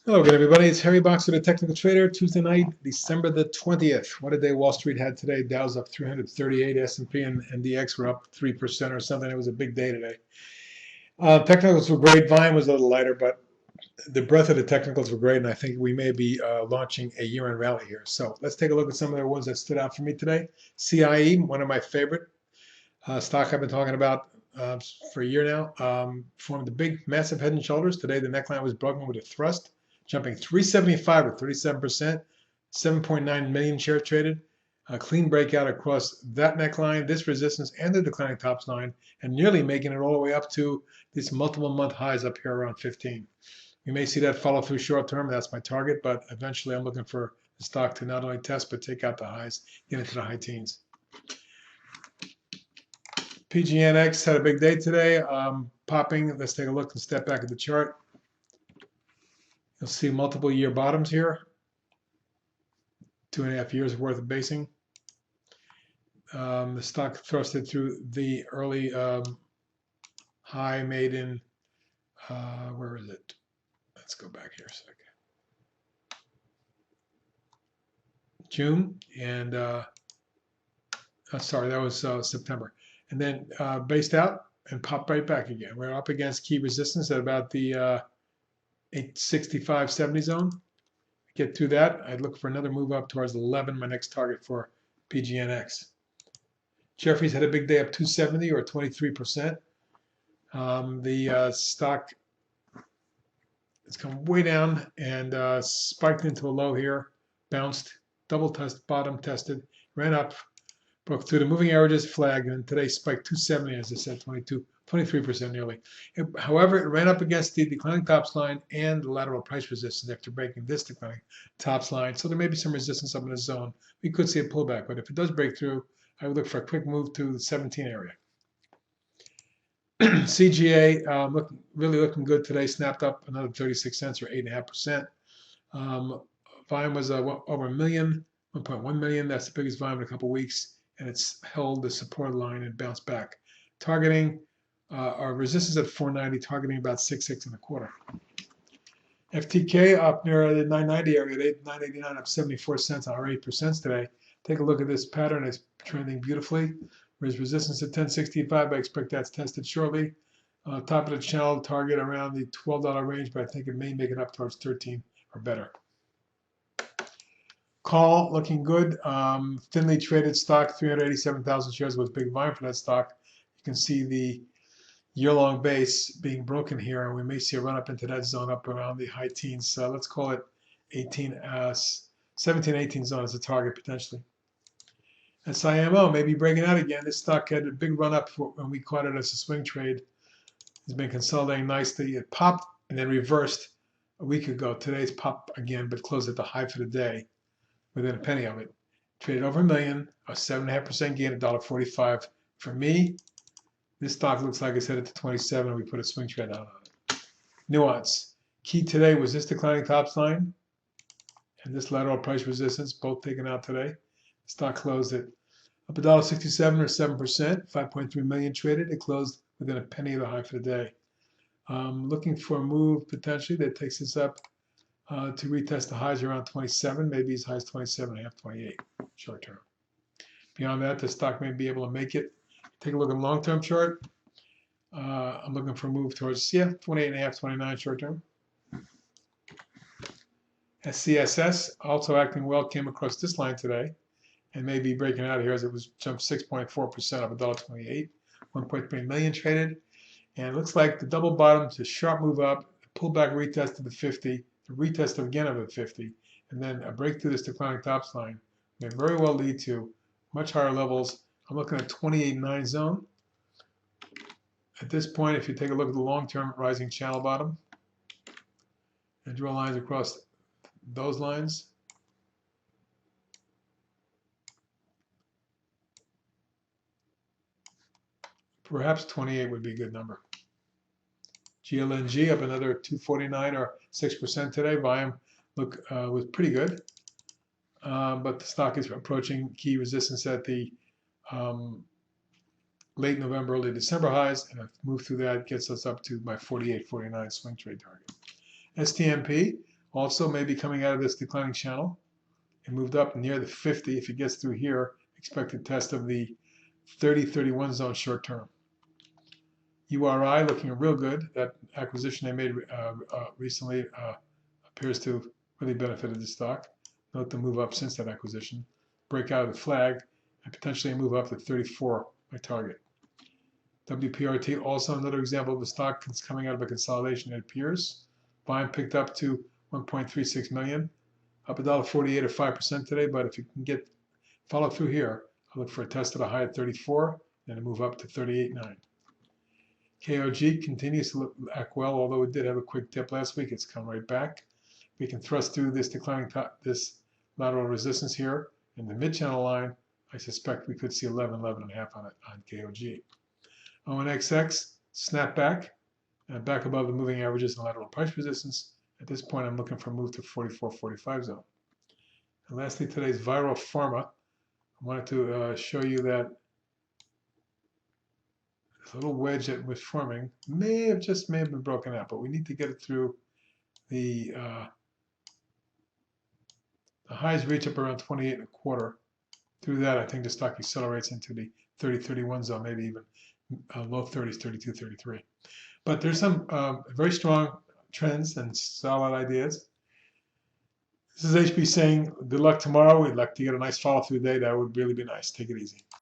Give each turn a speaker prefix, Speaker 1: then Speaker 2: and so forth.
Speaker 1: Hello again, everybody. It's Harry Box with the Technical Trader. Tuesday night, December the 20th. What a day Wall Street had today. Dow's up 338, S&P and DX were up 3% or something. It was a big day today. Technicals were great. Volume was a little lighter, but the breadth of the technicals were great, and I think we may be launching a year-end rally here. So let's take a look at some of the ones that stood out for me today. CIE, one of my favorite stock I've been talking about for a year now, formed a big, massive head and shoulders. Today, the neckline was broken with a thrust, jumping 375 or 37%, 7.9 million shares traded. A clean breakout across that neckline, this resistance, and the declining tops line, and nearly making it all the way up to these multiple month highs up here around 15. We may see that follow through short term. That's my target, but eventually I'm looking for the stock to not only test but take out the highs, get into the high teens. PGNX had a big day today, popping. Let's take a look and step back at the chart. You'll see multiple year bottoms here, 2.5 years worth of basing. The stock thrusted through the early high made in, where is it? Let's go back here a second. June, and sorry, that was September. And then based out and popped right back again. We're up against key resistance at about the 865.70 zone. Get through that, I'd look for another move up towards 11, my next target for PGNX. Jeffries had a big day up 270 or 23%. The stock has come way down and spiked into a low here, bounced, double test, bottom tested, ran up, broke through the moving averages, flagged, and today spiked 270, as I said, 23% nearly. However, it ran up against the declining tops line and the lateral price resistance after breaking this declining tops line. So there may be some resistance up in the zone. We could see a pullback, but if it does break through, I would look for a quick move to the 17 area. CGA really looking good today, snapped up another 36 cents or 8.5%. Volume was over a million, 1.1 million. That's the biggest volume in a couple weeks, and it's held the support line and bounced back. Targeting our resistance at 490, targeting about 6.6 and a quarter. FTK up near the 990 area, 989 up 74 cents or 8% today. Take a look at this pattern. It's trending beautifully. There's resistance at 1065. I expect that's tested shortly. Top of the channel, target around the $12 range, but I think it may make it up towards 13 or better. Call looking good. Thinly traded stock, 387,000 shares was big volume for that stock. You can see the year-long base being broken here, and we may see a run up into that zone up around the high teens. So let's call it 17, 18 zone as a target potentially. SIMO may be breaking out again. This stock had a big run up when we caught it as a swing trade. It's been consolidating nicely. It popped and then reversed a week ago. Today's popped again, but closed at the high for the day within a penny of it. Traded over a million, a 7.5% gain, $1.45. For me, this stock looks like it's headed to 27, and we put a swing trade out on it. Nuance. Key today was this declining tops line and this lateral price resistance, both taken out today. Stock closed at up $1.67 or 7%, 5.3 million traded. It closed within a penny of the high for the day. Looking for a move potentially that takes us up to retest the highs around 27, maybe as high as 27.5, 28 short term. Beyond that, the stock may be able to make it. Take a look at the long-term chart. I'm looking for a move towards 28.5, 29 short term. SCSS also acting well, came across this line today and may be breaking out here as it was jumped 6.4% of $1.28, 1.3 million traded. And it looks like the double bottom is a sharp move up, pullback retest to the 50, a retest again of the 50, and then a break through this declining tops line may very well lead to much higher levels. I'm looking at 28.9 zone. At this point, if you take a look at the long-term rising channel bottom and draw lines across those lines, perhaps 28 would be a good number. GLNG up another 249 or 6% today. Volume was pretty good, but the stock is approaching key resistance at the late November, early December highs, and a move through that gets us up to my 48, 49 swing trade target. STMP Also, maybe coming out of this declining channel, it moved up near the 50. If it gets through here, expected test of the 30-31 zone short term. URI looking real good. That acquisition they made recently appears to have really benefited the stock. Note the move up since that acquisition. Break out of the flag and potentially move up to 34, my target. WPRT, also another example of a stock that's coming out of a consolidation, it appears. Volume picked up to 1.36 million, up $1.48 or 5% today, but if you can follow through here, I'll look for a test at a high at 34, then a move up to 38.9. KOG continues to act well, although it did have a quick dip last week. It's come right back. We can thrust through this declining this lateral resistance here in the mid-channel line. I suspect we could see 11.5 on KOG. ONXX snap back back above the moving averages and lateral price resistance. At this point, I'm looking for a move to 44.45 zone. And lastly, today's viral pharma. I wanted to show you that this little wedge that was forming may have been broken out, but we need to get it through the highs reach up around 28.25. Through that, I think the stock accelerates into the 30-31 zone, maybe even low 30s, 32, 33. But there's some very strong trends and solid ideas. This is HB saying, good luck tomorrow. We'd like to get a nice follow-through day. That would really be nice. Take it easy.